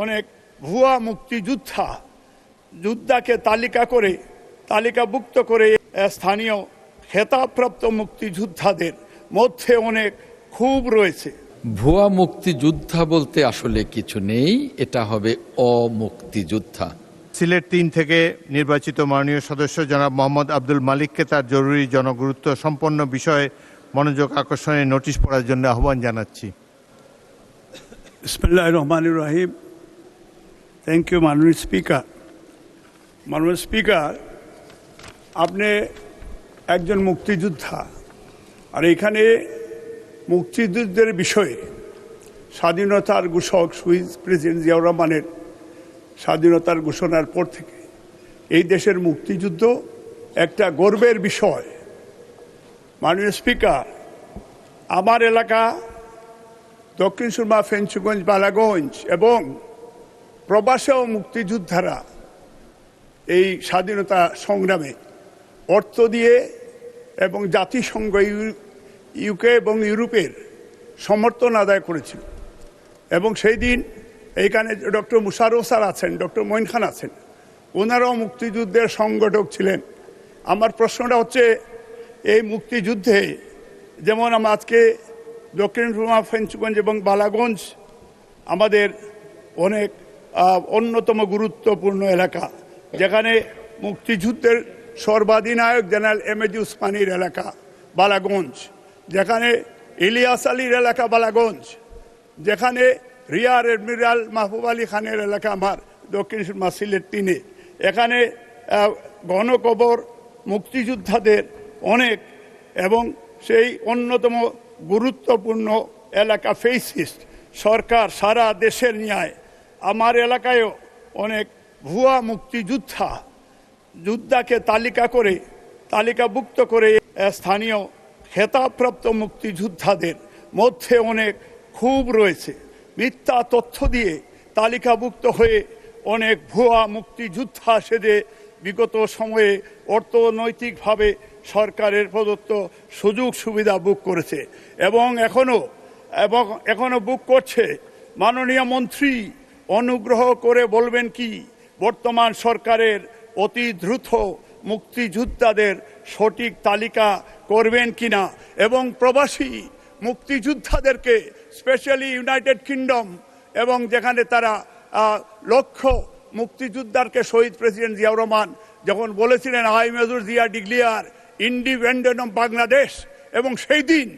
অনেক ভুয়া যোদ্ধাকে তালিকাভুক্ত করে স্থানীয় খেতাবপ্রাপ্ত মুক্তিযোদ্ধাদের মধ্যে অনেক ক্ষোভ রয়েছে। ভুয়া মুক্তিযোদ্ধা বলতে আসলে কিছু নেই, এটা হবে অমুক্তিযোদ্ধা। সিলেট ৩ থেকে নির্বাচিত মাননীয় সদস্য জনাব মোহাম্মদ আব্দুল মালিককে তার জরুরি জনগুরুত্ব সম্পন্ন বিষয়ে মনোযোগ আকর্ষণের নোটিশ পড়ার জন্য আহ্বান জানাচ্ছি। বিসমিল্লাহির রহমানির রহিম। থ্যাংক ইউ মাননীয় স্পিকার। মাননীয় স্পিকার, আপনি একজন মুক্তিযোদ্ধা, আর এখানে মুক্তিযুদ্ধের বিষয়ে স্বাধীনতার ঘোষক শহীদ প্রেসিডেন্ট জিয়াউর রহমানের স্বাধীনতার ঘোষণার পর থেকে এই দেশের মুক্তিযুদ্ধ একটা গর্বের বিষয়। মাননীয় স্পিকার, আমার এলাকা দক্ষিণ সুরমা, ফেঞ্চুগঞ্জ, বালাগঞ্জ এবং প্রবাসেও মুক্তিযোদ্ধারা এই স্বাধীনতা সংগ্রামে অর্থ দিয়ে এবং জাতিসংঘ, ইউকে এবং ইউরোপের সমর্থন আদায় করেছিল। এবং সেই দিন এইখানে ডক্টর মুশাররফ স্যার আছেন, ডক্টর মঈন খান আছেন, ওনারাও মুক্তিযুদ্ধের সংগঠক ছিলেন। আমার প্রশ্নটা হচ্ছে, এই মুক্তিযুদ্ধে যেমন আমরা আজকে দক্ষিণ সুরমা, ফেঞ্চুগঞ্জ এবং বালাগঞ্জ আমাদের অনেক অন্যতম গুরুত্বপূর্ণ এলাকা, যেখানে মুক্তিযুদ্ধের সর্বাধিনায়ক জেনারেল এমএজি উসমানীর এলাকা বালাগঞ্জ, যেখানে ইলিয়াস আলীর এলাকা বালাগঞ্জ, যেখানে রিয়ার এডমিরাল মাহবুব আলী খানের এলাকা আমার দক্ষিণ সুরমা সিলেট 3-এ, এখানে গণকবর মুক্তিযোদ্ধাদের অনেক, এবং সেই অন্যতম গুরুত্বপূর্ণ এলাকা ফেসিস্ট সরকার সারা দেশের ন্যায় আমার এলাকায়ও অনেক ভুয়া যোদ্ধাকে তালিকাভুক্ত করে স্থানীয় খেতাবপ্রাপ্ত মুক্তিযোদ্ধাদের মধ্যে অনেক ক্ষোভ রয়েছে। মিথ্যা তথ্য দিয়ে তালিকাভুক্ত হয়ে অনেক ভুয়া মুক্তিযোদ্ধা সেজে বিগত সময়ে অর্থনৈতিকভাবে সরকারের প্রদত্ত সুযোগ সুবিধা বুক করেছে এবং এখনো বুক করছে। মাননীয় মন্ত্রী, অনুগ্রহ করে বলবেন কি বর্তমান সরকারের অতি দ্রুত মুক্তিযোদ্ধাদের সঠিক তালিকা করবেন কিনা, এবং প্রবাসী মুক্তিযোদ্ধাদেরকে স্পেশালি ইউনাইটেড কিংডম, এবং যেখানে তারা লক্ষ মুক্তিযোদ্ধাকে শহীদ প্রেসিডেন্ট জিয়াউর রহমান যখন বলেছিলেন I major Zia declare independent of Bangladesh, এবং সেই দিন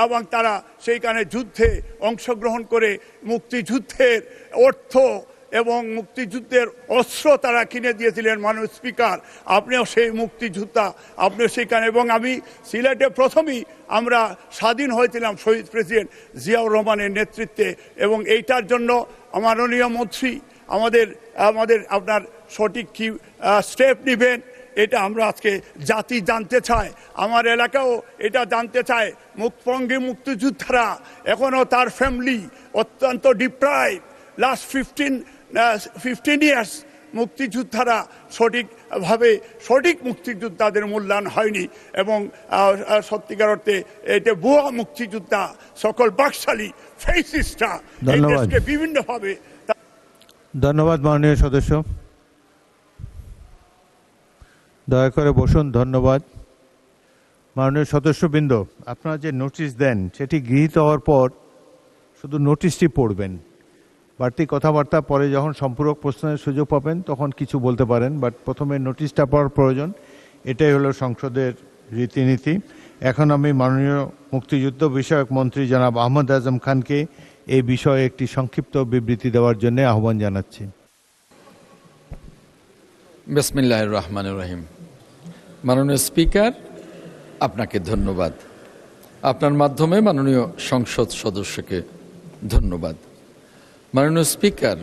এবং তারা সেইখানে যুদ্ধে অংশগ্রহণ করে মুক্তিযুদ্ধের অর্থ এবং মুক্তিযুদ্ধের অস্ত্র তারা কিনে দিয়েছিলেন। মাননীয় স্পিকার, আপনিও সেই মুক্তিযোদ্ধা, আপনিও সেইখানে, এবং আমি সিলেটে প্রথমেই আমরা স্বাধীন হয়েছিলাম শহীদ প্রেসিডেন্ট জিয়াউর রহমানের নেতৃত্বে, এবং এইটার জন্য মাননীয় মন্ত্রী আমাদের আপনার সঠিক কি স্টেপ নেবেন, এটা আমরা আজকে জাতি জানতে চায়। আমার এলাকাও এটা জানতে চায়। মুখপঙ্গী মুক্তিযোদ্ধারা এখনও তার ফ্যামিলি অত্যন্ত ডিপ্রাইভ। লাস্ট 15 ইয়ার্স মুক্তিযোদ্ধারা সঠিক মুক্তিযোদ্ধাদের মূল্যায়ন হয়নি, এবং সত্যিকার অর্থে এটা ভুয়া মুক্তিযোদ্ধা, সকল বাকশালী ফেসিস্টরা এই দেশকে বিভিন্নভাবে। ধন্যবাদ মাননীয় সদস্য, দয়া করে বসুন। ধন্যবাদ মাননীয় সদস্যবৃন্দ, আপনারা যে নোটিশ দেন সেটি গৃহীত হওয়ার পর শুধু নোটিশটি পড়বেন, বাড়তি কথাবার্তা পরে যখন সম্পূরক প্রশ্নের সুযোগ পাবেন তখন কিছু বলতে পারেন, বাট প্রথমে নোটিশটা পড়ার প্রয়োজন। এটাই হলো সংসদের রীতিনীতি। এখন আমি মাননীয় মুক্তিযুদ্ধ বিষয়ক মন্ত্রী জনাব আহমদ আজম খানকে এই বিষয়ে একটি সংক্ষিপ্ত বিবৃতি দেওয়ার জন্য আহ্বান জানাচ্ছি। বিসমিল্লাহির রহমানির রহিম। মাননীয় স্পিকার, আপনাকে ধন্যবাদ। আপনার মাধ্যমে মাননীয় সংসদ সদস্যকে ধন্যবাদ। মাননীয় স্পিকার,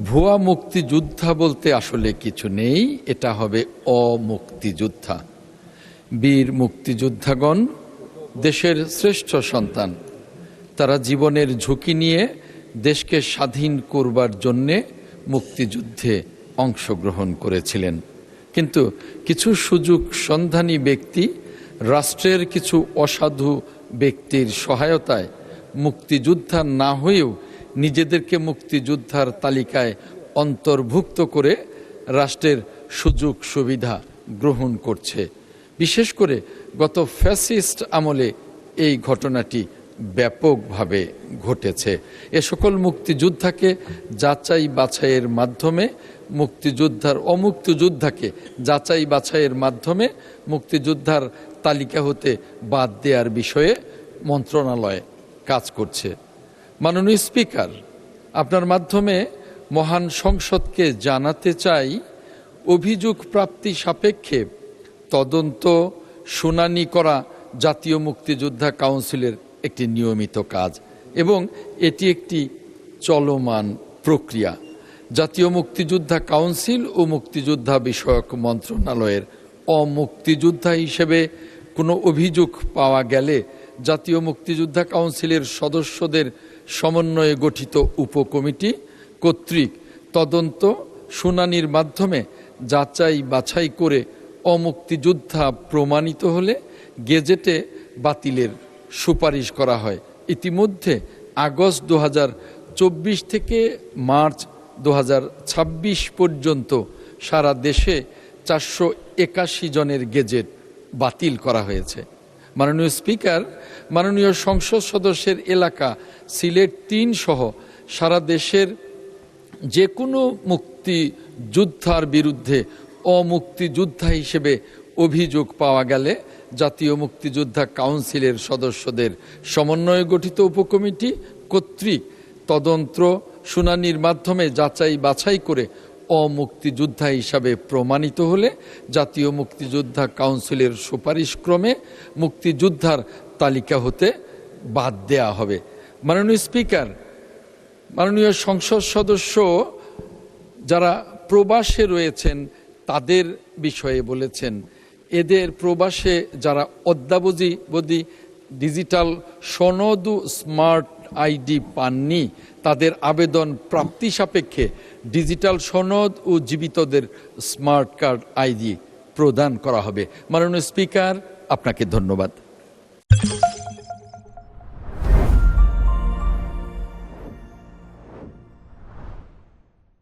ভুয়া মুক্তিযোদ্ধা বলতে আসলে কিছু নেই, এটা হবে অমুক্তিযোদ্ধা। বীর মুক্তিযোদ্ধাগণ দেশের শ্রেষ্ঠ সন্তান, তারা জীবনের ঝুঁকি নিয়ে দেশকে স্বাধীন করবার জন্যে মুক্তিযুদ্ধে অংশগ্রহণ করেছিলেন। কিন্তু কিছু সুযোগ সন্ধানী ব্যক্তি, রাষ্ট্রের কিছু অসাধু ব্যক্তির সহায়তায় মুক্তিযোদ্ধা না হয়েও নিজেদেরকে মুক্তিযোদ্ধার তালিকায় অন্তর্ভুক্ত করে রাষ্ট্রের সুযোগ সুবিধা গ্রহণ করছে। বিশেষ করে গত ফ্যাসিস্ট আমলে এই ঘটনাটি ব্যাপকভাবে ঘটেছে। এ সকল মুক্তিযোদ্ধাকে যাচাই বাছাইয়ের মাধ্যমে অমুক্তিযোদ্ধাকে যাচাই বাছাইয়ের মাধ্যমে মুক্তিযোদ্ধার তালিকা হতে বাদ দেওয়ার বিষয়ে মন্ত্রণালয় কাজ করছে। মাননীয় স্পিকার, আপনার মাধ্যমে মহান সংসদকে জানাতে চাই, অভিযোগ প্রাপ্তি সাপেক্ষে তদন্ত শুনানি করা জাতীয় মুক্তিযোদ্ধা কাউন্সিলের একটি নিয়মিত কাজ এবং এটি একটি চলমান প্রক্রিয়া। জাতীয় মুক্তিযোদ্ধা কাউন্সিল ও মুক্তিযোদ্ধা বিষয়ক মন্ত্রণালয়ের অমুক্তিযোদ্ধা হিসেবে কোনো অভিযোগ পাওয়া গেলে জাতীয় মুক্তিযোদ্ধা কাউন্সিলের সদস্যদের সমন্বয়ে গঠিত উপকমিটি কর্তৃক তদন্ত শুনানির মাধ্যমে যাচাই বাছাই করে অমুক্তিযোদ্ধা প্রমাণিত হলে গেজেটে বাতিলের সুপারিশ করা হয়। ইতিমধ্যে আগস্ট 2024 থেকে মার্চ 2026 পর্যন্ত সারা দেশে 481 জনের গেজেট বাতিল করা হয়েছে। মাননীয় স্পিকার, মাননীয় সংসদ সদস্যের এলাকা সিলেট 3 সহ সারা দেশের যে কোনো মুক্তিযোদ্ধার বিরুদ্ধে অমুক্তিযোদ্ধা হিসেবে অভিযোগ পাওয়া গেলে জাতীয় মুক্তিযোদ্ধা কাউন্সিলের সদস্যদের সমন্বয়ে গঠিত উপকমিটি কর্তৃক তদন্ত শুনানির মাধ্যমে যাচাই বাছাই করে অমুক্তিযোদ্ধা হিসাবে প্রমাণিত হলে জাতীয় মুক্তিযোদ্ধা কাউন্সিলের সুপারিশক্রমে মুক্তিযোদ্ধার তালিকা হতে বাদ দেয়া হবে। মাননীয় স্পিকার, মাননীয় সংসদ সদস্য যারা প্রবাসে রয়েছেন তাদের বিষয়ে বলেছেন, এদের প্রবাসে যারা অদ্যাবধি ডিজিটাল সনদ ও স্মার্ট আইডি পাননি তাদের আবেদন প্রাপ্তি সাপেক্ষে ডিজিটাল সনদ ও জীবিতদের স্মার্ট কার্ড আইডি প্রদান করা হবে। মাননীয় স্পিকার, আপনাকে ধন্যবাদ।